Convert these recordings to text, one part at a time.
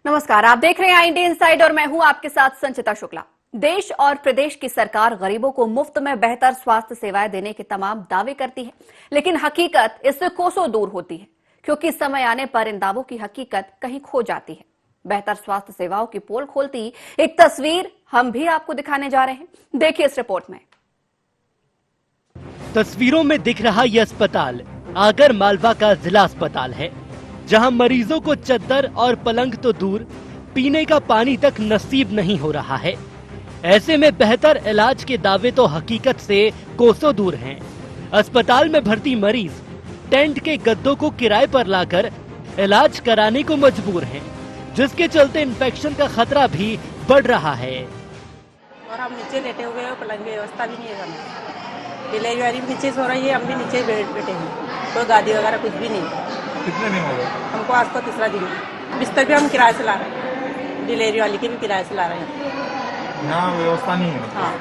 नमस्कार, आप देख रहे हैं इंडिया इनसाइड और मैं हूं आपके साथ संचिता शुक्ला। देश और प्रदेश की सरकार गरीबों को मुफ्त में बेहतर स्वास्थ्य सेवाएं देने के तमाम दावे करती है, लेकिन हकीकत इससे कोसों दूर होती है, क्योंकि समय आने पर इन दावों की हकीकत कहीं खो जाती है। बेहतर स्वास्थ्य सेवाओं की पोल खोलती एक तस्वीर हम भी आपको दिखाने जा रहे हैं। देखिए इस रिपोर्ट में। तस्वीरों में दिख रहा यह अस्पताल आगर मालवा का जिला अस्पताल है, जहां मरीजों को चद्दर और पलंग तो दूर, पीने का पानी तक नसीब नहीं हो रहा है। ऐसे में बेहतर इलाज के दावे तो हकीकत से कोसों दूर हैं। अस्पताल में भर्ती मरीज टेंट के गद्दों को किराए पर लाकर इलाज कराने को मजबूर हैं, जिसके चलते इन्फेक्शन का खतरा भी बढ़ रहा है। और हम नीचे लेटे हुए हैं, पलंग की व्यवस्था भी नहीं है। डिलीवरी वाली भी नीचे सो रही है, हम भी नीचे बैठे हैं, कोई गादी वगैरह कुछ भी नहीं। कितने दिन हो गए? हमको आज का तीसरा दिन है। बिस्तर भी हम किराए से ला रहे हैं, डिलीवरी वाली के भी किराए से ला रहे हैं। यहाँ व्यवस्था नहीं है? हाँ,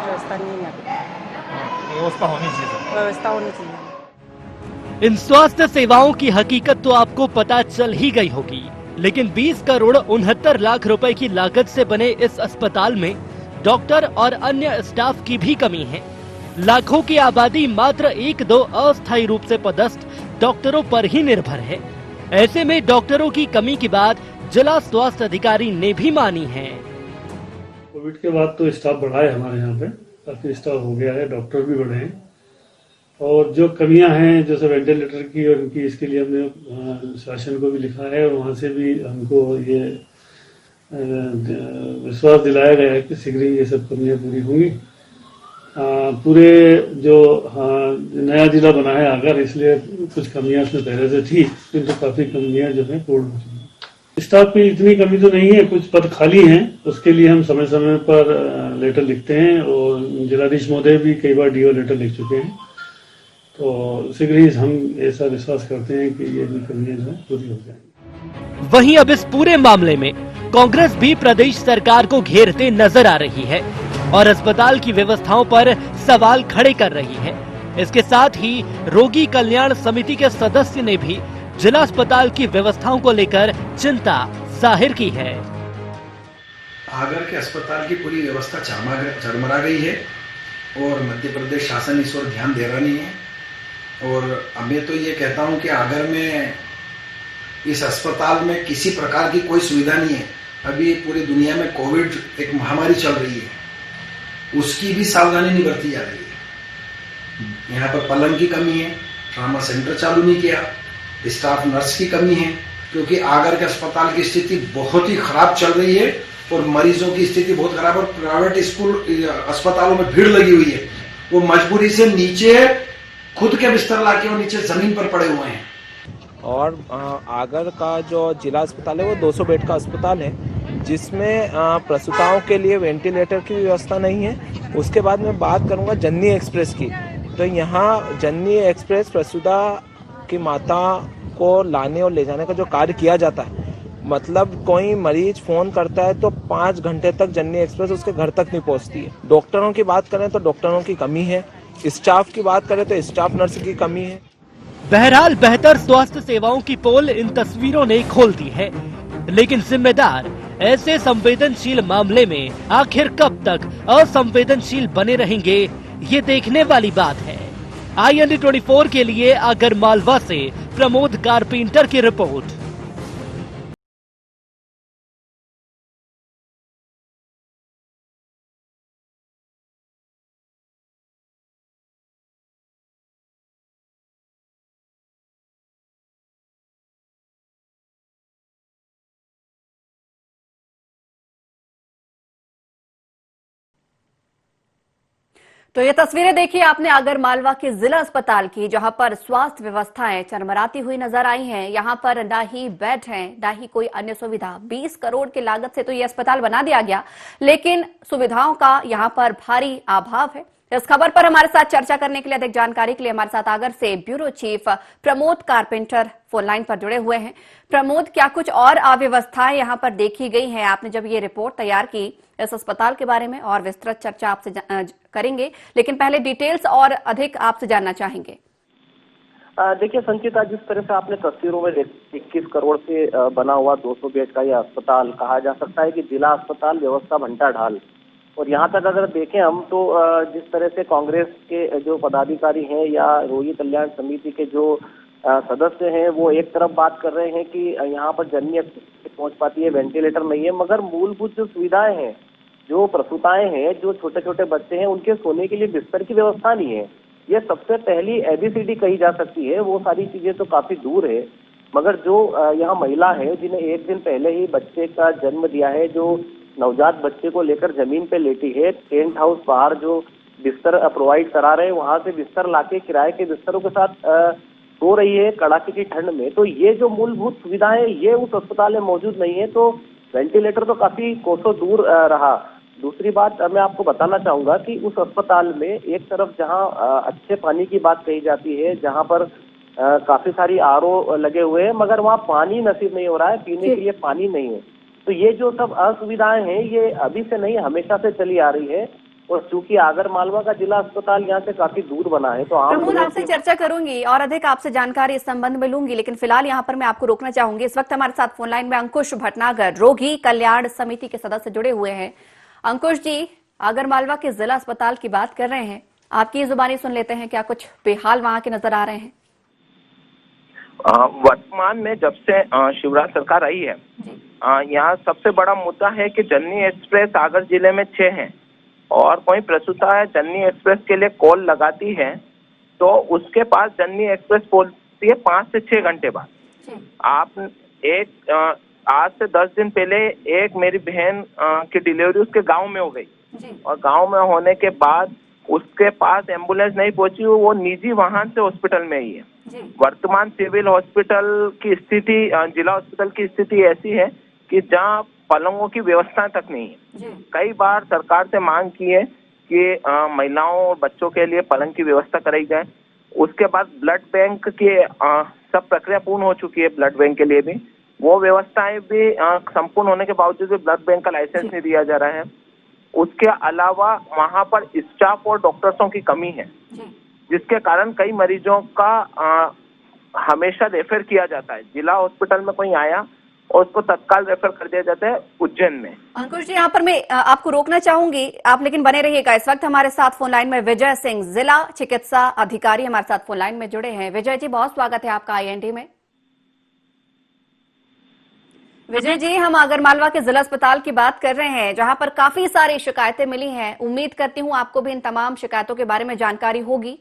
व्यवस्था नहीं है। व्यवस्था होनी चाहिए। व्यवस्था होनी चाहिए। इन स्वास्थ्य सेवाओं की हकीकत तो आपको पता चल ही गई होगी, लेकिन 20 करोड़ 69 लाख रुपए की लागत से बने इस अस्पताल में डॉक्टर और अन्य स्टाफ की भी कमी है। लाखों की आबादी मात्र 1-2 अस्थायी रूप से पदस्थ डॉक्टरों पर ही निर्भर है। ऐसे में डॉक्टरों की कमी की बात जिला स्वास्थ्य अधिकारी ने भी मानी है। कोविड के बाद तो स्टाफ बढ़ा है, हमारे यहाँ पे काफी स्टाफ हो गया है, डॉक्टर भी बढ़े हैं। और जो कमियां हैं जैसे वेंटिलेटर की और इनकी, इसके लिए हमने शासन को भी लिखा है और वहाँ से भी हमको ये विश्वास दिलाया गया है कि शीघ्र ही ये सब कमियां पूरी होंगी। पूरे जो नया जिला बना है आगर, इसलिए कुछ कमियां इसमें पहले से थी, किंतु काफी कमियां जो है पूर्ण हो चुकी हैं। स्टाफ की इतनी कमी तो नहीं है, कुछ पद खाली हैं, उसके लिए हम समय समय पर लेटर लिखते हैं और जिलाधीश महोदय भी कई बार डीओ लेटर लिख चुके हैं। तो शीघ्र ही हम ऐसा विश्वास करते हैं कि ये भी कमियां जो है पूरी हो जाएंगी। वहीं अब इस पूरे मामले में कांग्रेस भी प्रदेश सरकार को घेरते नजर आ रही है और अस्पताल की व्यवस्थाओं पर सवाल खड़े कर रही है। इसके साथ ही रोगी कल्याण समिति के सदस्य ने भी जिला अस्पताल की व्यवस्थाओं को लेकर चिंता जाहिर की है। आगर के अस्पताल की पूरी व्यवस्था चरमरा गई है और मध्य प्रदेश शासन इस ओर ध्यान दे रहा नहीं है। और मैं तो ये कहता हूँ कि आगर में इस अस्पताल में किसी प्रकार की कोई सुविधा नहीं है। अभी पूरी दुनिया में कोविड एक महामारी चल रही है, उसकी भी सावधानी नहीं बरती जा रही है। यहाँ पर पलंग की कमी है, ट्रामा सेंटर चालू नहीं किया, स्टाफ नर्स की कमी है, क्योंकि आगर के अस्पताल की स्थिति बहुत ही खराब चल रही है और मरीजों की स्थिति बहुत खराब है। प्राइवेट स्कूल अस्पतालों में भीड़ लगी हुई है, वो मजबूरी से नीचे खुद के बिस्तर लाके वो नीचे जमीन पर पड़े हुए हैं। और आगर का जो जिला अस्पताल है वो 200 बेड का अस्पताल है, जिसमें प्रसूताओं के लिए वेंटिलेटर की व्यवस्था नहीं है। उसके बाद मैं बात करूंगा जननी एक्सप्रेस की। तो यहाँ जननी एक्सप्रेस प्रसूता की माता को लाने और ले जाने का जो कार्य किया जाता है, मतलब कोई मरीज फोन करता है तो 5 घंटे तक जननी एक्सप्रेस उसके घर तक नहीं पहुँचती है। डॉक्टरों की बात करें तो डॉक्टरों की कमी है, स्टाफ की बात करें तो स्टाफ नर्स की कमी है। बहरहाल बेहतर स्वास्थ्य सेवाओं की पोल इन तस्वीरों ने खोल दी है, लेकिन जिम्मेदार ऐसे संवेदनशील मामले में आखिर कब तक असंवेदनशील बने रहेंगे, ये देखने वाली बात है। IND 24 के लिए आगर मालवा से प्रमोद कारपेंटर की रिपोर्ट। तो ये तस्वीरें देखिए आपने आगर मालवा के जिला अस्पताल की, जहां पर स्वास्थ्य व्यवस्थाएं चरमराती हुई नजर आई हैं। यहां पर ना ही बेड हैं, ना ही कोई अन्य सुविधा। 20 करोड़ की लागत से तो ये अस्पताल बना दिया गया, लेकिन सुविधाओं का यहां पर भारी अभाव है। इस खबर पर हमारे साथ चर्चा करने के लिए, अधिक जानकारी के लिए हमारे साथ आगर से bureau chief Pramod carpenter phone line पर जुड़े हुए हैं। प्रमोद, क्या कुछ और अव्यवस्थाएं यहाँ पर देखी गई हैं? आपने जब ये रिपोर्ट तैयार की, इस अस्पताल के बारे में और विस्तृत चर्चा आपसे करेंगे, लेकिन पहले डिटेल्स और अधिक आपसे जानना चाहेंगे। देखिए संचिता, जिस तरह से आपने तस्वीरों में 21 करोड़ से बना हुआ 200 बेड का यह अस्पताल, कहा जा सकता है कि जिला अस्पताल व्यवस्था भंटा ढाल। और यहाँ तक अगर देखें हम तो जिस तरह से कांग्रेस के जो पदाधिकारी हैं या रोगी कल्याण समिति के जो सदस्य हैं, वो एक तरफ बात कर रहे हैं कि यहाँ पर जननी पहुंच पाती है, वेंटिलेटर नहीं है, मगर मूलभूत जो सुविधाएं हैं, जो प्रसूताएं हैं, जो छोटे छोटे बच्चे हैं, उनके सोने के लिए बिस्तर की व्यवस्था नहीं है। ये सबसे पहली ABCD कही जा सकती है। वो सारी चीजें तो काफी दूर है, मगर जो यहाँ महिला है जिन्हें एक दिन पहले ही बच्चे का जन्म दिया है, जो नवजात बच्चे को लेकर जमीन पे लेटी है, टेंट हाउस बाहर जो बिस्तर प्रोवाइड करा रहे हैं, वहां से बिस्तर लाके किराए के बिस्तरों के साथ सो रही है कड़ाके की ठंड में। तो ये जो मूलभूत सुविधाएं ये उस अस्पताल में मौजूद नहीं है, तो वेंटिलेटर तो काफी कोसों दूर रहा। दूसरी बात मैं आपको बताना चाहूंगा कि उस अस्पताल में एक तरफ जहां अच्छे पानी की बात कही जाती है, जहां पर काफी सारी RO लगे हुए हैं, मगर वहां पानी नसीब नहीं हो रहा है, पीने के लिए पानी नहीं है। तो ये जो सब असुविधाएं हैं ये अभी से नहीं, हमेशा से चली आ रही है। और चूंकि आगर मालवा का जिला अस्पताल यहाँ से काफी दूर बना है, तो प्रमोद, आपसे चर्चा करूंगी और अधिक आपसे जानकारी इस संबंध में लूंगी, लेकिन फिलहाल यहाँ पर मैं आपको रोकना चाहूंगी। इस वक्त हमारे साथ फोन लाइन में अंकुश भटनागर, रोगी कल्याण समिति के सदस्य जुड़े हुए हैं। अंकुश जी, आगर मालवा के जिला अस्पताल की बात कर रहे हैं, आपकी जुबानी सुन लेते हैं, क्या कुछ बेहाल वहां के नजर आ रहे हैं? वर्तमान में जब से शिवराज सरकार आई है, यहाँ सबसे बड़ा मुद्दा है कि जननी एक्सप्रेस आगर जिले में 6 हैं और कोई प्रसूता है जननी एक्सप्रेस के लिए कॉल लगाती है तो उसके पास जननी एक्सप्रेस पहुंचती है 5 से 6 घंटे बाद। आप आज से 10 दिन पहले एक मेरी बहन की डिलीवरी उसके गांव में हो गई और गांव में होने के बाद उसके पास एम्बुलेंस नहीं पहुंची, वो निजी वाहन से हॉस्पिटल में ही है। वर्तमान सिविल हॉस्पिटल की स्थिति, जिला हॉस्पिटल की स्थिति ऐसी है कि जहां पलंगों की व्यवस्था तक नहीं है। कई बार सरकार से मांग की है कि महिलाओं और बच्चों के लिए पलंग की व्यवस्था कराई जाए। उसके बाद ब्लड बैंक की सब प्रक्रिया पूर्ण हो चुकी है, ब्लड बैंक के लिए भी वो व्यवस्थाएं भी संपूर्ण होने के बावजूद भी ब्लड बैंक का लाइसेंस नहीं दिया जा रहा है। उसके अलावा वहां पर स्टाफ और डॉक्टर्सों की कमी है, जिसके कारण कई मरीजों का हमेशा रेफर किया जाता है। जिला हॉस्पिटल में कोई आया और उसको तत्काल रेफर कर दिया जाता है उज्जैन में। अंकुश जी, यहाँ पर मैं आपको रोकना चाहूंगी, आप लेकिन बने रहिएगा। इस वक्त हमारे साथ फोन लाइन में विजय सिंह, जिला चिकित्सा अधिकारी, हमारे साथ फोन लाइन में जुड़े हैं। विजय जी, बहुत स्वागत है आपका IND में। विजय जी, हम आगरमालवा के जिला अस्पताल की बात कर रहे हैं, जहां पर काफी सारी शिकायतें मिली हैं। उम्मीद करती हूं आपको भी इन तमाम शिकायतों के बारे में जानकारी होगी।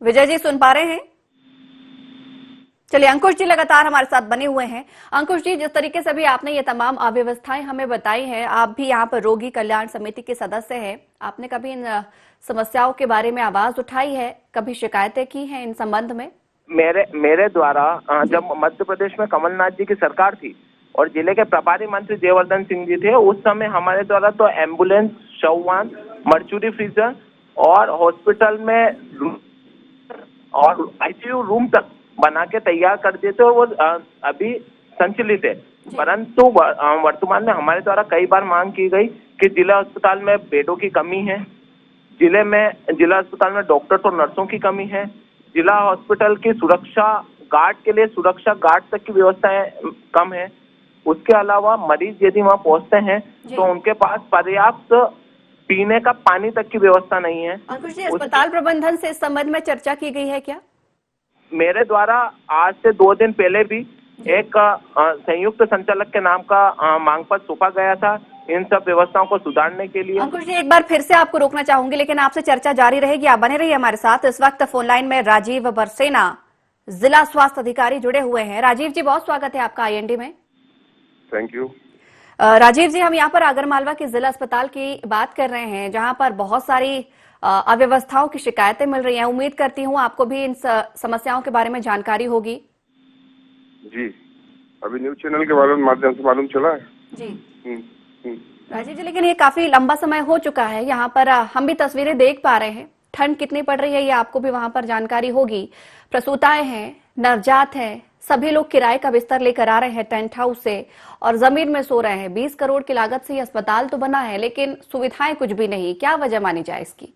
विजय जी, सुन पा रहे हैं? चलिए, अंकुश जी लगातार हमारे साथ बने हुए हैं। अंकुश जी, जिस तरीके से भी आपने ये तमाम अव्यवस्थाएं हमें बताई हैं, आप भी यहाँ पर रोगी कल्याण समिति के सदस्य हैं, आपने कभी इन समस्याओं के बारे में आवाज उठाई है, कभी शिकायतें की हैं इन संबंध में? मेरे द्वारा जब मध्य प्रदेश में कमलनाथ जी की सरकार थी और जिले के प्रभारी मंत्री जयवर्धन सिंह जी थे, उस समय हमारे द्वारा तो एम्बुलेंस, शववाहन, मर्चुरी फ्रीजर और हॉस्पिटल में और ICU रूम तक बना के तैयार कर दिए थे और वो अभी संचालित है। परंतु वर्तमान में हमारे द्वारा कई बार मांग की गई कि जिला अस्पताल में बेडों की कमी है, जिला अस्पताल में डॉक्टर्स और नर्सों की कमी है, जिला हॉस्पिटल की सुरक्षा गार्ड के लिए सुरक्षा गार्ड तक की व्यवस्थाएं कम है। उसके अलावा मरीज यदि वहां पहुंचते हैं तो उनके पास पर्याप्त पीने का पानी तक की व्यवस्था नहीं है। अंकुश जी, अस्पताल प्रबंधन से इस संबंध में चर्चा की गई है क्या? मेरे द्वारा आज से 2 दिन पहले भी एक संयुक्त संचालक के नाम का मांग पत्र सौंपा गया था इन सब व्यवस्थाओं को सुधारने के लिए। अंकुश जी, एक बार फिर से आपको रोकना चाहूंगी, लेकिन आपसे चर्चा जारी रहेगी, आप बने रहिए हमारे साथ। इस वक्त फोन लाइन में राजीव बरसेना, जिला स्वास्थ्य अधिकारी, जुड़े हुए हैं। राजीव जी, बहुत स्वागत है आपका IND में। Thank you. राजीव जी, हम यहाँ पर आगरमालवा के जिला अस्पताल की बात कर रहे हैं, जहां पर बहुत सारी अव्यवस्थाओं की शिकायतें मिल रही हैं। उम्मीद करती हूँ आपको भी इन समस्याओं के बारे में जानकारी होगी। जी, अभी न्यूज चैनल के बारे में माध्यम से मालूम चला है जी। राजीव जी, लेकिन ये काफी लंबा समय हो चुका है, यहाँ पर हम भी तस्वीरें देख पा रहे हैं। ठंड कितनी पड़ रही है ये आपको भी वहां पर जानकारी होगी। प्रसूताएं हैं, नवजात हैं, सभी लोग किराए का बिस्तर लेकर आ रहे हैं टेंट हाउस से और जमीन में सो रहे हैं। 20 करोड़ की लागत से ये अस्पताल तो बना है, लेकिन सुविधाएं कुछ भी नहीं। क्या वजह मानी जाए इसकी?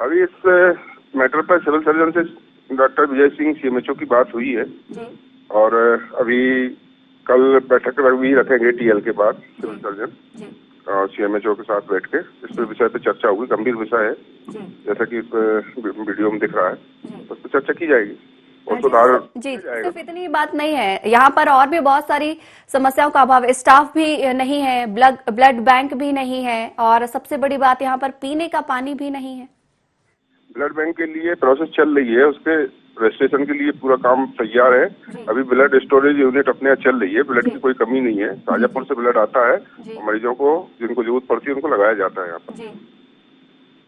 अभी इस मैटर पर सिविल सर्जन से डॉक्टर विजय सिंह सीएमएचओ की बात हुई है और अभी कल बैठक भी रखेंगे टीएल के बाद सिविल सर्जन और सीएमएचओ के साथ बैठ के इस विषय पे चर्चा होगी। गंभीर विषय है जैसा कि वीडियो में दिख रहा है, उस पर चर्चा की जाएगी और सुधार जी। सिर्फ इतनी बात नहीं है, यहाँ पर और भी बहुत सारी समस्याओं का अभाव है। स्टाफ भी नहीं है, ब्लड बैंक भी नहीं है और सबसे बड़ी बात यहाँ पर पीने का पानी भी नहीं है। ब्लड बैंक के लिए प्रोसेस चल रही है, उसके रजिस्ट्रेशन के लिए पूरा काम तैयार है। अभी ब्लड स्टोरेज यूनिट अपने यहाँ चल रही है, ब्लड की कोई कमी नहीं है। शाजापुर से ब्लड आता है, मरीजों को जिनको जरूरत पड़ती है उनको लगाया जाता है यहाँ पर।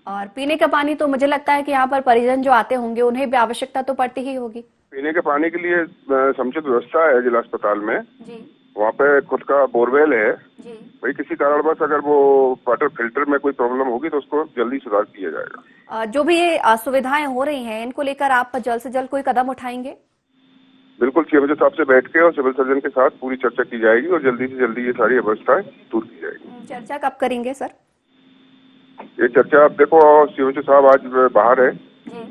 और पीने का पानी तो मुझे लगता है कि यहाँ पर परिजन जो आते होंगे उन्हें भी आवश्यकता तो पड़ती ही होगी। पीने के पानी के लिए समुचित व्यवस्था है जिला अस्पताल में, वहाँ पे खुद का बोरवेल है। भाई किसी कारणवश अगर वो वाटर फिल्टर में कोई प्रॉब्लम होगी तो उसको जल्दी सुधार किया जाएगा। जो भी ये असुविधाएं हो रही हैं इनको लेकर आप जल्द से जल्द कोई कदम उठाएंगे? बिल्कुल, सीएमएचओ साहब से बैठ के और सिविल सर्जन के साथ पूरी चर्चा की जाएगी और जल्दी से जल्दी ये सारी व्यवस्थाएं दूर की जाएगी। चर्चा कब करेंगे सर? ये चर्चा आप देखो, सीएमएचओ साहब आज बाहर है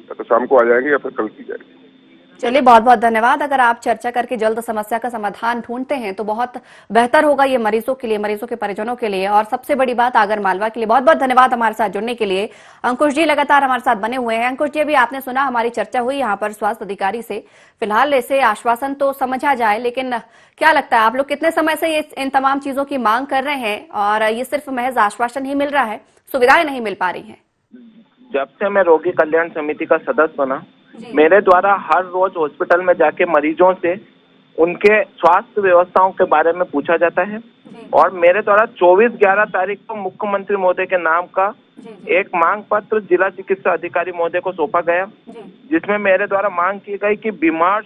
तो शाम को आ जाएंगे या फिर कल की जाएगी। चलिए, बहुत बहुत धन्यवाद। अगर आप चर्चा करके जल्द समस्या का समाधान ढूंढते हैं तो बहुत बेहतर होगा ये मरीजों के लिए, मरीजों के परिजनों के लिए और सबसे बड़ी बात आगर मालवा के लिए। बहुत बहुत धन्यवाद हमारे साथ जुड़ने के लिए। अंकुश जी लगातार हमारे साथ बने हुए हैं। अंकुश जी, अभी आपने सुना हमारी चर्चा हुई यहाँ पर स्वास्थ्य अधिकारी से। फिलहाल ऐसे आश्वासन तो समझा जाए, लेकिन क्या लगता है आप लोग कितने समय से इन तमाम चीजों की मांग कर रहे हैं और ये सिर्फ महज आश्वासन ही मिल रहा है, सुविधाएं नहीं मिल पा रही है? जब से मैं रोगी कल्याण समिति का सदस्य बना, मेरे द्वारा हर रोज हॉस्पिटल में जाके मरीजों से उनके स्वास्थ्य व्यवस्थाओं के बारे में पूछा जाता है और मेरे द्वारा 24/11 तारीख को मुख्यमंत्री महोदय के नाम का एक मांग पत्र जिला चिकित्सा अधिकारी महोदय को सौंपा गया, जिसमें मेरे द्वारा मांग की गई कि बीमार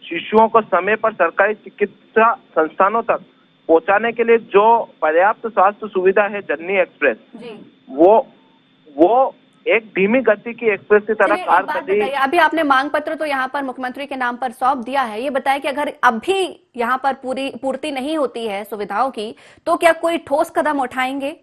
शिशुओं को समय पर सरकारी चिकित्सा संस्थानों तक पहुंचाने के लिए जो पर्याप्त स्वास्थ्य सुविधा है जननी एक्सप्रेस, वो एक धीमी गति की एक्सप्रेस की तरह कार कर रही है। अभी आपने मांग पत्र तो यहाँ पर मुख्यमंत्री के नाम पर सौंप दिया है, ये बताएं कि अगर अभी यहाँ पर पूर्ति नहीं होती है सुविधाओं की तो क्या कोई ठोस कदम उठाएंगे?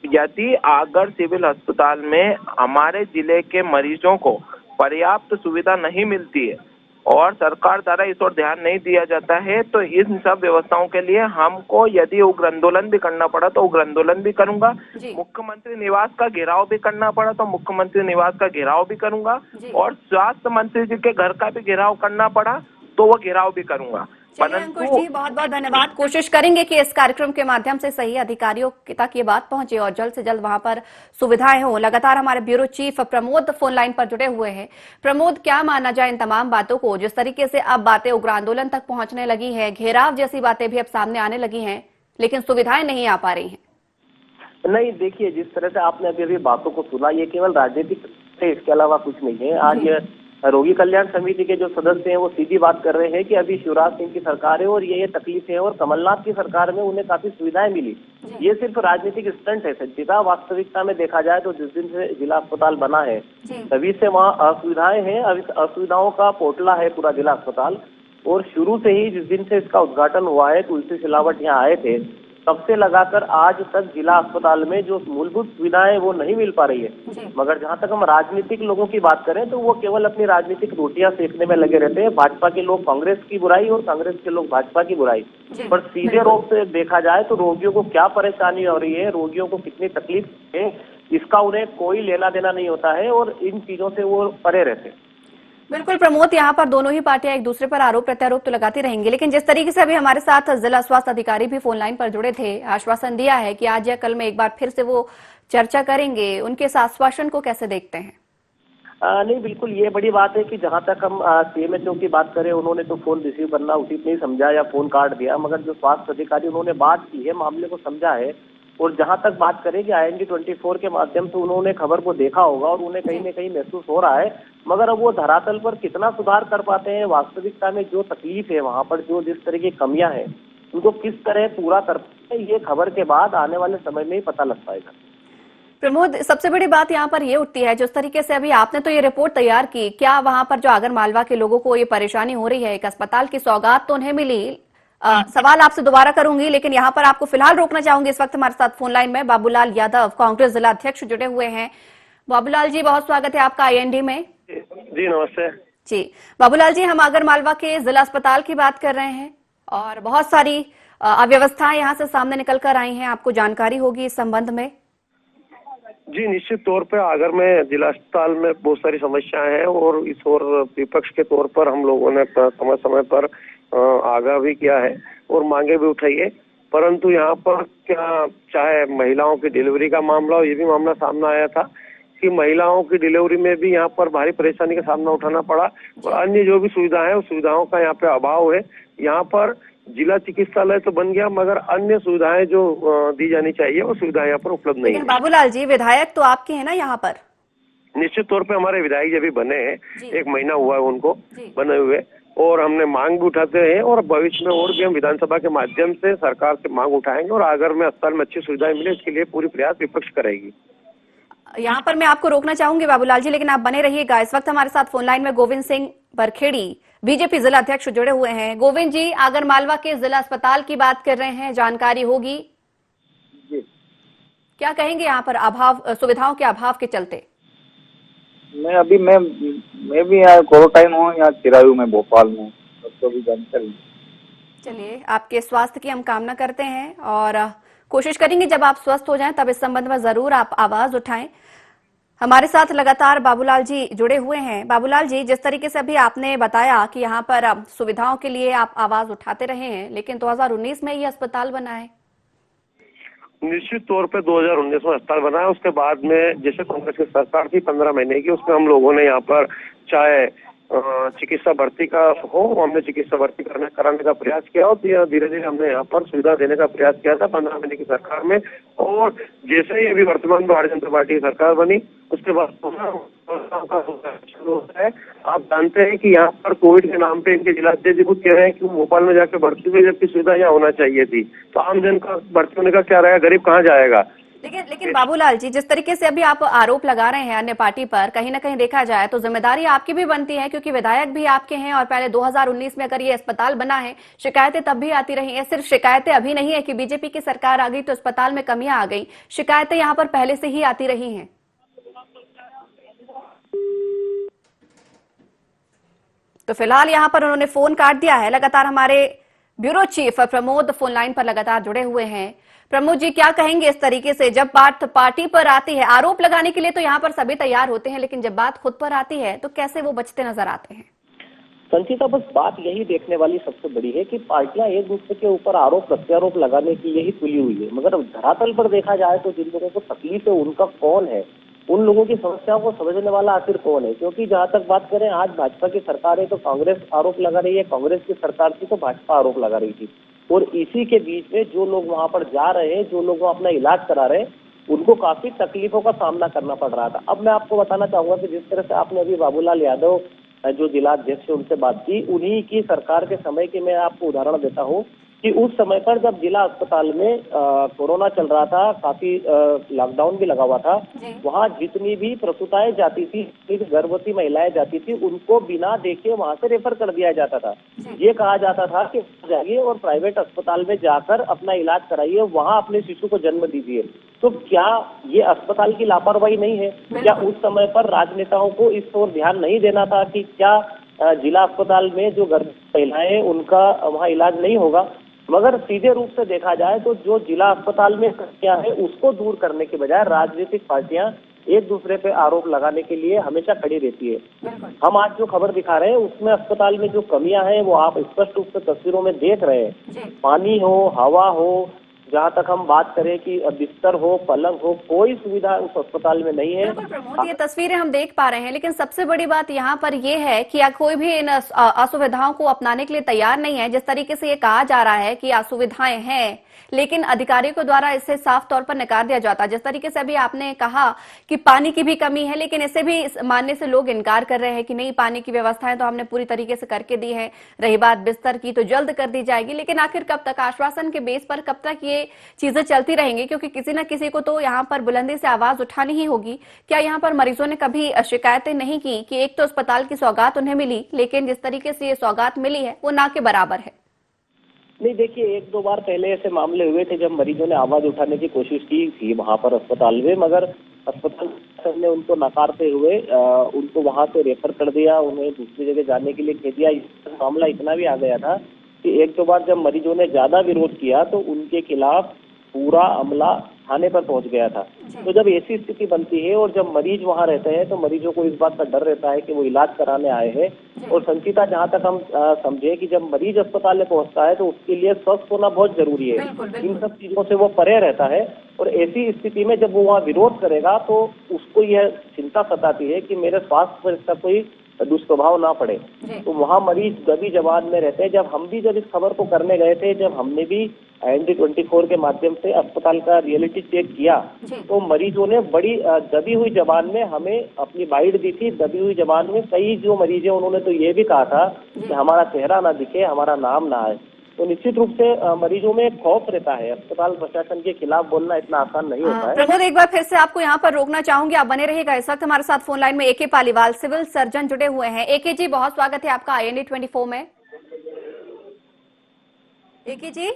यदि आगर सिविल अस्पताल में हमारे जिले के मरीजों को पर्याप्त सुविधा नहीं मिलती है और सरकार द्वारा इस ओर ध्यान नहीं दिया जाता है तो इन सब व्यवस्थाओं के लिए हमको यदि उग्र आंदोलन भी करना पड़ा तो उग्र आंदोलन भी करूंगा, मुख्यमंत्री निवास का घेराव भी करना पड़ा तो मुख्यमंत्री निवास का घेराव भी करूंगा और स्वास्थ्य मंत्री जी के घर का भी घेराव करना पड़ा तो वो घेराव भी करूंगा। अंकुश जी, बहुत बहुत धन्यवाद। कोशिश करेंगे कि इस कार्यक्रम के माध्यम से सही अधिकारियों तक ये बात पहुंचे और जल्द से जल्द वहां पर सुविधाएं हो। लगातार हमारे bureau chief Pramod phone line पर जुड़े हुए हैं। प्रमोद, क्या माना जाए इन तमाम बातों को, जिस तरीके से अब बातें उग्र आंदोलन तक पहुंचने लगी है, घेराव जैसी बातें भी अब सामने आने लगी हैं, लेकिन सुविधाएं नहीं आ पा रही हैं? नहीं, देखिए, जिस तरह से आपने अभी बातों को सुना, ये केवल राजनीतिक है, इसके अलावा कुछ नहीं है। आज ये रोगी कल्याण समिति के जो सदस्य हैं वो सीधी बात कर रहे हैं कि अभी शिवराज सिंह की सरकार है और ये तकलीफ है और कमलनाथ की सरकार में उन्हें काफी सुविधाएं मिली। ये सिर्फ राजनीतिक स्टंट है संचिता। वास्तविकता में देखा जाए तो जिस दिन से जिला अस्पताल बना है तभी से वहाँ असुविधाएं हैं। अब इस असुविधाओं का पोटला है पूरा जिला अस्पताल और शुरू से ही जिस दिन से इसका उद्घाटन हुआ है, तुलसी सिलावट यहाँ आए थे, तब से लगाकर आज तक जिला अस्पताल में जो मूलभूत सुविधाएं वो नहीं मिल पा रही है। मगर जहां तक हम राजनीतिक लोगों की बात करें तो वो केवल अपनी राजनीतिक रोटियां सेकने में लगे रहते हैं। भाजपा के लोग कांग्रेस की बुराई और कांग्रेस के लोग भाजपा की बुराई। पर सीधे रूप से देखा जाए तो रोगियों को क्या परेशानी हो रही है, रोगियों को कितनी तकलीफ है, इसका उन्हें कोई लेना देना नहीं होता है और इन चीजों से वो परे रहते हैं। बिल्कुल प्रमोद, यहाँ पर दोनों ही पार्टियां एक दूसरे पर आरोप प्रत्यारोप तो लगाती रहेंगी, लेकिन जिस तरीके से अभी हमारे साथ जिला स्वास्थ्य अधिकारी भी फोन लाइन पर जुड़े थे, आश्वासन दिया है कि आज या कल में एक बार फिर से वो चर्चा करेंगे, उनके इस आश्वासन को कैसे देखते हैं? नहीं, बिल्कुल ये बड़ी बात है कि जहां तक हम सीएमएचओ की बात करें, उन्होंने तो फोन रिसीव करना उचित नहीं समझा या फोन काट दिया, मगर जो स्वास्थ्य अधिकारी उन्होंने बात की है, मामले को समझा है और जहां तक बात करें कि IND 24 के माध्यम से उन्होंने खबर को देखा होगा और उन्हें कहीं न कहीं महसूस हो रहा है, मगर अब वो धरातल पर कितना सुधार कर पाते हैं, वास्तविकता में जो तकलीफ है वहां पर जो जिस तरह की कमियां हैं उनको किस तरह पूरा कर पाते हैं, ये खबर के बाद आने वाले समय में ही पता लग पाएगा। प्रमोद, सबसे बड़ी बात यहाँ पर ये उठती है, जिस तरीके से अभी आपने तो ये रिपोर्ट तैयार की, क्या वहां पर जो आगर मालवा के लोगों को ये परेशानी हो रही है, एक अस्पताल की सौगात तो उन्हें मिली, सवाल आपसे दोबारा करूंगी, लेकिन यहाँ पर आपको फिलहाल रोकना चाहूंगी। इस वक्त हमारे साथ फोन लाइन में बाबूलाल यादव, कांग्रेस जिला अध्यक्ष, जुड़े हुए हैं। बाबूलाल जी, बहुत स्वागत है आपका IND में। जी नमस्ते जी बाबूलाल जी, हम आगर मालवा के जिला अस्पताल की बात कर रहे हैं और बहुत सारी अव्यवस्थाएं यहाँ से सामने निकल कर आई हैं, आपको जानकारी होगी इस संबंध में। जी, निश्चित तौर पे आगर में जिला अस्पताल में बहुत सारी समस्याएं हैं और इस और विपक्ष के तौर पर हम लोगों ने समय समय पर आगाह भी किया है और मांगे भी उठाई है, परंतु यहाँ पर क्या चाहे महिलाओं की डिलीवरी का मामला हो, ये भी मामला सामने आया था कि महिलाओं की डिलीवरी में भी यहाँ पर भारी परेशानी का सामना उठाना पड़ा और अन्य जो भी सुविधाएं हैं उस सुविधाओं का यहाँ पे अभाव है। यहाँ पर जिला चिकित्सालय तो बन गया मगर अन्य सुविधाएं जो दी जानी चाहिए वो सुविधाएं यहाँ पर उपलब्ध नहीं है। बाबूलाल जी, विधायक तो आपके हैं ना यहाँ पर? निश्चित तौर पे हमारे विधायक जी भी बने हैं, 1 महीना हुआ है उनको बने हुए, और हमने मांग भी उठाते हैं और भविष्य में और भी हम विधानसभा के माध्यम से सरकार से मांग उठाएंगे और अगर में अस्पताल में अच्छी सुविधाएं मिले इसके लिए पूरी प्रयास विपक्ष करेगी। यहाँ पर मैं आपको रोकना चाहूंगी बाबूलाल जी, लेकिन आप बने रहिएगा। इस वक्त हमारे साथ फोन लाइन में गोविंद सिंह बरखेड़ी, बीजेपी जिला अध्यक्ष जुड़े हुए हैं। गोविंद जी, आगर मालवा के जिला अस्पताल की बात कर रहे हैं, जानकारी होगी जी। क्या कहेंगे यहाँ पर अभाव, सुविधाओं के अभाव के चलते? मैं भी यहाँ क्वारंटाइन हूँ, यहाँ चिरायू में, भोपाल में, सबको भी जानकारी। चलिए, आपके स्वास्थ्य की हम कामना करते हैं और कोशिश करेंगे जब आप स्वस्थ हो जाएं तब इस संबंध में जरूर आप आवाज उठाएं। हमारे साथ लगातार बाबूलाल जी जुड़े हुए हैं। बाबूलाल जी, जिस तरीके से अभी आपने बताया कि यहाँ पर सुविधाओं के लिए आप आवाज उठाते रहे हैं, लेकिन 2019 में ये अस्पताल बना है। निश्चित तौर पे 2019 में अस्पताल बना है, उसके बाद में जैसे कांग्रेस की सरकार थी 15 महीने की, उसमें हम लोगों ने यहाँ पर चाहे चिकित्सा भर्ती का हो, हमने चिकित्सा भर्ती कराने का प्रयास किया और धीरे धीरे हमने यहाँ पर सुविधा देने का प्रयास किया था 15 महीने की सरकार में। और जैसे ही अभी वर्तमान भारतीय जनता पार्टी की सरकार बनी उसके बाद शुरू होता है। आप जानते हैं कि यहाँ पर कोविड के नाम पे इनके जिला अध्यक्ष खुद कह रहे हैं कि वो भोपाल में जाकर भर्ती हुई, जबकि सुविधा यहाँ होना चाहिए थी, तो आम जन का भर्ती होने का क्या रहेगा, गरीब कहाँ जाएगा। लेकिन बाबूलाल जी, जिस तरीके से अभी आप आरोप लगा रहे हैं अन्य पार्टी पर, कहीं ना कहीं देखा जाए तो जिम्मेदारी आपकी भी बनती है, क्योंकि विधायक भी आपके हैं और पहले 2019 में अगर ये अस्पताल बना है, शिकायतें तब भी आती रही हैं। सिर्फ शिकायतें अभी नहीं है कि बीजेपी की सरकार आ गई तो अस्पताल में कमियां आ गई, शिकायतें यहाँ पर पहले से ही आती रही हैं। तो फिलहाल यहाँ पर उन्होंने फोन काट दिया है। लगातार हमारे bureau chief Pramod phone line पर लगातार जुड़े हुए हैं। प्रमोद जी, क्या कहेंगे इस तरीके से? जब बात पार्टी पर आती है, आरोप लगाने के लिए तो यहाँ पर सभी तैयार होते हैं, लेकिन जब बात खुद पर आती है तो कैसे वो बचते नजर आते हैं? संचिता, बस बात यही देखने वाली सबसे बड़ी है कि पार्टियां एक दूसरे के ऊपर आरोप प्रत्यारोप लगाने के लिए ही तुली हुई है, मगर धरातल पर देखा जाए तो जिन लोगों को तकलीफ है उनका कौन है, उन लोगों की समस्याओं को समझने वाला आखिर कौन है? क्योंकि जहां तक बात करें, आज भाजपा की सरकार है तो कांग्रेस आरोप लगा रही है, कांग्रेस की सरकार थी तो भाजपा आरोप लगा रही थी, और इसी के बीच में जो लोग वहां पर जा रहे हैं, जो लोग वहां अपना इलाज करा रहे हैं, उनको काफी तकलीफों का सामना करना पड़ रहा था। अब मैं आपको बताना चाहूंगा कि जिस तरह से आपने अभी बाबूलाल यादव जो जिला अध्यक्ष है उनसे बात की, उन्हीं की सरकार के समय की मैं आपको उदाहरण देता हूँ कि उस समय पर जब जिला अस्पताल में कोरोना चल रहा था, काफी लॉकडाउन भी लगा हुआ था, वहाँ जितनी भी प्रसूताएं जाती थी, गर्भवती महिलाएं जाती थी, उनको बिना देखे वहां से रेफर कर दिया जाता था। ये कहा जाता था कि जाइए और प्राइवेट अस्पताल में जाकर अपना इलाज कराइए, वहां अपने शिशु को जन्म दीजिए। तो क्या ये अस्पताल की लापरवाही नहीं है? क्या उस समय पर राजनेताओं को इस ओर ध्यान नहीं देना था कि क्या जिला अस्पताल में जो गर्भवती महिलाएं उनका वहाँ इलाज नहीं होगा? मगर सीधे रूप से देखा जाए तो जो जिला अस्पताल में क्या है उसको दूर करने के बजाय राजनीतिक पार्टियां एक दूसरे पे आरोप लगाने के लिए हमेशा खड़ी रहती है। हम आज जो खबर दिखा रहे हैं उसमें अस्पताल में जो कमियां हैं वो आप स्पष्ट रूप से तस्वीरों में देख रहे हैं। पानी हो, हवा हो, जहाँ तक हम बात करें कि बिस्तर हो, पलंग हो, कोई सुविधा उस अस्पताल में नहीं है। प्रमोद, ये तस्वीरें हम देख पा रहे हैं, लेकिन सबसे बड़ी बात यहाँ पर ये है कि कोई भी इन असुविधाओं को अपनाने के लिए तैयार नहीं है। जिस तरीके से ये कहा जा रहा है कि असुविधाएं हैं, लेकिन अधिकारियों के द्वारा इसे साफ तौर पर नकार दिया जाता है। जिस तरीके से अभी आपने कहा कि पानी की भी कमी है, लेकिन इसे भी मानने से लोग इनकार कर रहे हैं कि नहीं, पानी की व्यवस्थाएं तो हमने पूरी तरीके से करके दी है, रही बात बिस्तर की तो जल्द कर दी जाएगी। लेकिन आखिर कब तक, आश्वासन के बेस पर कब तक ये चीजें चलती रहेंगी? क्योंकि किसी न किसी को तो यहाँ पर बुलंदी से आवाज उठानी ही होगी। क्या यहाँ पर मरीजों ने कभी शिकायतें नहीं की कि एक तो अस्पताल की सौगात उन्हें मिली, लेकिन जिस तरीके से ये सौगात मिली है वो ना के बराबर है? नहीं, देखिए, 1-2 बार पहले ऐसे मामले हुए थे जब मरीजों ने आवाज उठाने की कोशिश की थी वहां पर अस्पताल में, मगर अस्पताल ने उनको नकारते हुए उनको वहां से रेफर कर दिया, उन्हें दूसरी जगह जाने के लिए कह दिया। इस मामला इतना भी आ गया था कि एक दो बार जब मरीजों ने ज्यादा विरोध किया तो उनके खिलाफ पूरा अमला थाने पर पहुंच गया था। तो जब ऐसी स्थिति बनती है और जब मरीज वहां रहते हैं तो मरीजों को इस बात का डर रहता है कि वो इलाज कराने आए हैं। और संचिता, जहां तक हम समझे कि जब मरीज अस्पताल में पहुंचता है तो उसके लिए स्वस्थ होना बहुत जरूरी है। इन सब चीजों से वो परे रहता है और ऐसी स्थिति में जब वो वहाँ विरोध करेगा तो उसको यह चिंता सताती है कि मेरे स्वास्थ्य पर इसका कोई दुष्प्रभाव ना पड़े। तो वहाँ मरीज दबी जबान में रहते हैं। जब हम भी जब इस खबर को करने गए थे, जब हमने भी IND24 के माध्यम से अस्पताल का रियलिटी चेक किया तो मरीजों ने बड़ी दबी हुई जबान में हमें अपनी बाइट दी थी। दबी हुई जबान में कई जो मरीज हैं उन्होंने तो ये भी कहा था कि हमारा चेहरा ना दिखे, हमारा नाम ना आए। तो निश्चित रूप से मरीजों में खौफ रहता है। अस्पताल प्रशासन के खिलाफ बोलना इतना आसान नहीं होता है। प्रमोद, एक बार फिर से आपको यहाँ पर रोकना चाहूंगी, आप बने रहिएगा। इस वक्त हमारे साथ फोन लाइन में AK पालीवाल, सिविल सर्जन, जुड़े हुए हैं। AK जी, बहुत स्वागत है आपका IND24 में। AK जी,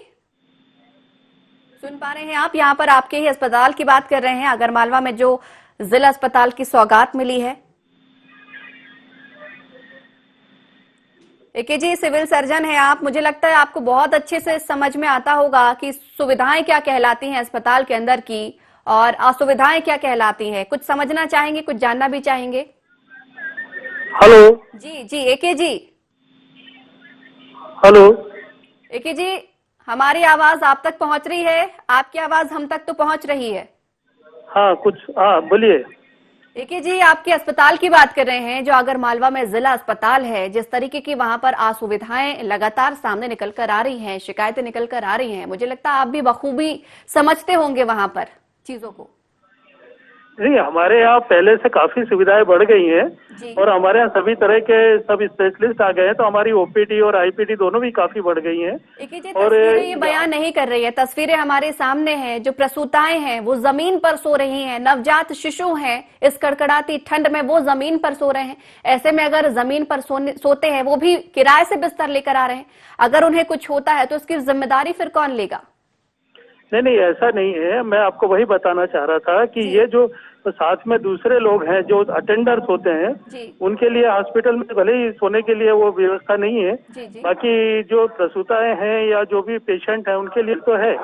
सुन पा रहे हैं आप? यहाँ पर आपके ही अस्पताल की बात कर रहे हैं, आगरमालवा में जो जिला अस्पताल की सौगात मिली है। AK जी, सिविल सर्जन है आप, मुझे लगता है आपको बहुत अच्छे से समझ में आता होगा कि सुविधाएं क्या कहलाती हैं अस्पताल के अंदर की और असुविधाएं क्या कहलाती हैं। कुछ समझना चाहेंगे, कुछ जानना भी चाहेंगे? हेलो जी AK जी। हेलो AK जी, हमारी आवाज आप तक पहुंच रही है? आपकी आवाज हम तक तो पहुंच रही है। हाँ बोलिए। AK जी, आपके अस्पताल की बात कर रहे हैं जो आगरमालवा में जिला अस्पताल है। जिस तरीके की वहां पर असुविधाएं लगातार सामने निकल कर आ रही हैं, शिकायतें निकल कर आ रही हैं, मुझे लगता है आप भी बखूबी समझते होंगे वहां पर चीजों को। नहीं, हमारे यहाँ पहले से काफी सुविधाएं बढ़ गई हैं और हमारे यहाँ सभी तरह के सब स्पेशलिस्ट आ गए हैं, तो हमारी OPD और IPD दोनों भी काफी बढ़ गई हैं। और तस्वीरें ये बयान नहीं कर रही है, तस्वीरें हमारे सामने हैं। जो प्रसूताएं हैं वो जमीन पर सो रही हैं, नवजात शिशु हैं, इस कड़कड़ाती ठंड में वो जमीन पर सो रहे हैं। ऐसे में अगर जमीन पर सोते हैं, वो भी किराए से बिस्तर लेकर आ रहे हैं, अगर उन्हें कुछ होता है तो इसकी जिम्मेदारी फिर कौन लेगा? नहीं, ऐसा नहीं है। मैं आपको वही बताना चाह रहा था कि ये जो साथ में दूसरे लोग हैं जो अटेंडर्स होते हैं, उनके लिए हॉस्पिटल में भले ही सोने के लिए वो व्यवस्था नहीं है, बाकी जो प्रसूताएं हैं या जो भी पेशेंट हैं उनके लिए तो है।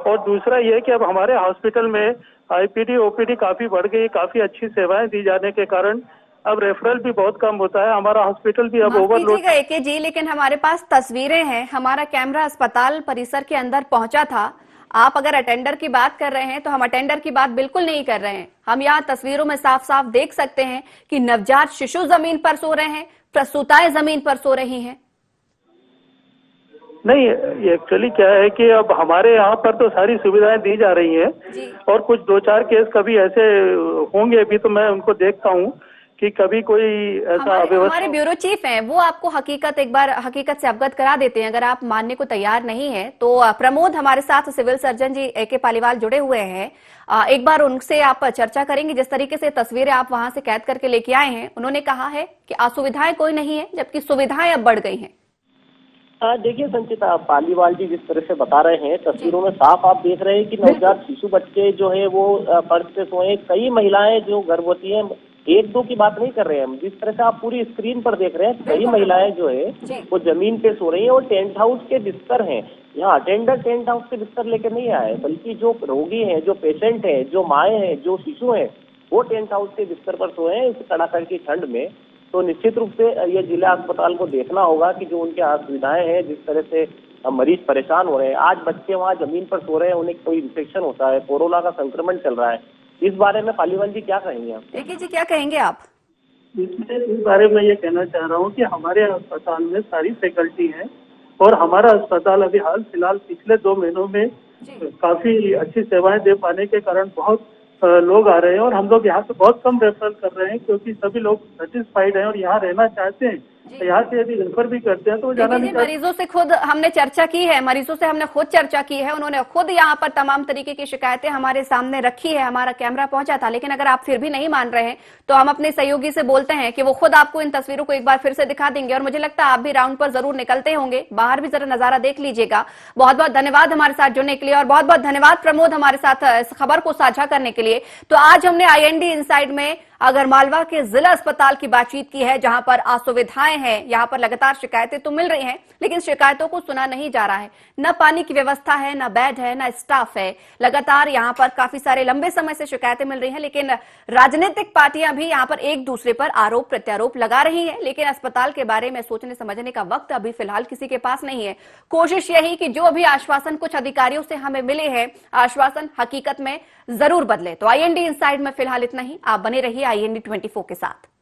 और दूसरा ये कि अब हमारे हॉस्पिटल में IPD OPD काफी बढ़ गई, काफी अच्छी सेवाएं दी जाने के कारण अब रेफरल भी बहुत कम होता है। हमारा हॉस्पिटल भी अब ओवरलोड। AK जी, लेकिन हमारे पास तस्वीरें हैं, हमारा कैमरा अस्पताल परिसर के अंदर पहुंचा था। आप अगर अटेंडर की बात कर रहे हैं तो हम अटेंडर की बात बिल्कुल नहीं कर रहे हैं। हम यहाँ तस्वीरों में साफ साफ देख सकते हैं कि नवजात शिशु जमीन पर सो रहे हैं, प्रसूताएं जमीन पर सो रही हैं। नहीं, एक्चुअली क्या है कि अब हमारे यहाँ पर तो सारी सुविधाएं दी जा रही हैं और कुछ 2-4 केस कभी ऐसे होंगे, अभी तो मैं उनको देखता हूँ कि कभी कोई ऐसा हमारे ब्यूरो चीफ हैं, वो आपको एक बार हकीकत से अवगत करा देते हैं। अगर आप मानने को तैयार नहीं है तो प्रमोद, हमारे साथ सिविल सर्जन जी AK पालीवाल जुड़े हुए हैं, एक बार उनसे आप चर्चा करेंगे। जिस तरीके से तस्वीरें आप वहां से कैद करके लेके आए हैं, उन्होंने कहा है कि असुविधाएं कोई नहीं है, जबकि सुविधाएं अब बढ़ गई हैं। देखिए संचिता, पालीवाल जी जिस तरह से बता रहे हैं, तस्वीरों में साफ आप देख रहे हैं कि नवजात शिशु बच्चे जो है वो फर्श पे सोए। कई महिलाएं जो गर्भवती हैं, 1-2 की बात नहीं कर रहे हैं हम, जिस तरह से आप पूरी स्क्रीन पर देख रहे हैं, कई महिलाएं जो है वो जमीन पे सो रही हैं और टेंट हाउस के बिस्तर हैं। यहाँ अटेंडर टेंट हाउस के बिस्तर लेकर नहीं आए, बल्कि जो रोगी हैं, जो पेशेंट हैं, जो माएँ हैं, जो शिशु हैं, वो टेंट हाउस के बिस्तर पर सोए हैं इस कड़ाके की ठंड में। तो निश्चित रूप से ये जिला अस्पताल को देखना होगा कि जो उनके असुविधाएं हैं, जिस तरह से मरीज परेशान हो रहे हैं। आज बच्चे वहाँ जमीन पर सो रहे हैं, उन्हें कोई इन्फेक्शन होता है, कोरोना का संक्रमण चल रहा है। इस बारे में पालीवाल जी क्या कहेंगे आप? AK जी, क्या कहेंगे आप? इस बारे में ये कहना चाह रहा हूँ कि हमारे अस्पताल में सारी फैकल्टी है और हमारा अस्पताल अभी हाल फिलहाल पिछले 2 महीनों में काफी अच्छी सेवाएं दे पाने के कारण बहुत लोग आ रहे हैं और हम लोग यहाँ से बहुत कम रेफरल कर रहे हैं, क्योंकि सभी लोग सेटिस्फाइड हैं और यहाँ रहना चाहते हैं। तो यहाँ से यदि रेफर भी करते हैं तो वो जाना नहीं चाहते। मरीजों से खुद हमने चर्चा की है, मरीजों से हमने खुद चर्चा की है, उन्होंने खुद यहाँ पर तमाम तरीके की शिकायतें हमारे सामने रखी है, हमारा कैमरा पहुंचा था। लेकिन अगर आप फिर भी नहीं मान रहे हैं तो हम अपने सहयोगी से बोलते हैं कि वो खुद आपको इन तस्वीरों को एक बार फिर से दिखा देंगे। और मुझे लगता है आप भी राउंड पर जरूर निकलते होंगे, बाहर भी जरा नजारा देख लीजिएगा। बहुत बहुत धन्यवाद हमारे साथ जुड़ने के लिए और बहुत बहुत धन्यवाद प्रमोद हमारे साथ इस खबर को साझा करने के लिए। लिए। तो आज हमने आईएनडी इनसाइड में आगरमालवा के जिला अस्पताल की बातचीत की है, जहां पर असुविधाएं हैं। यहां पर लगातार शिकायतें तो मिल रही हैं, लेकिन शिकायतों को सुना नहीं जा रहा है। न पानी की व्यवस्था है, न बेड है, न स्टाफ है। लगातार यहां पर काफी सारे लंबे समय से शिकायतें मिल रही हैं, लेकिन राजनीतिक पार्टियां भी यहां पर एक दूसरे पर आरोप प्रत्यारोप लगा रही हैं। लेकिन अस्पताल के बारे में सोचने समझने का वक्त अभी फिलहाल किसी के पास नहीं है। कोशिश यही कि जो भी आश्वासन कुछ अधिकारियों से हमें मिले हैं, आश्वासन हकीकत में जरूर बदले। तो आईएनडी इनसाइड में फिलहाल इतना ही। आप बने रहिए आईएनडी 24 के साथ।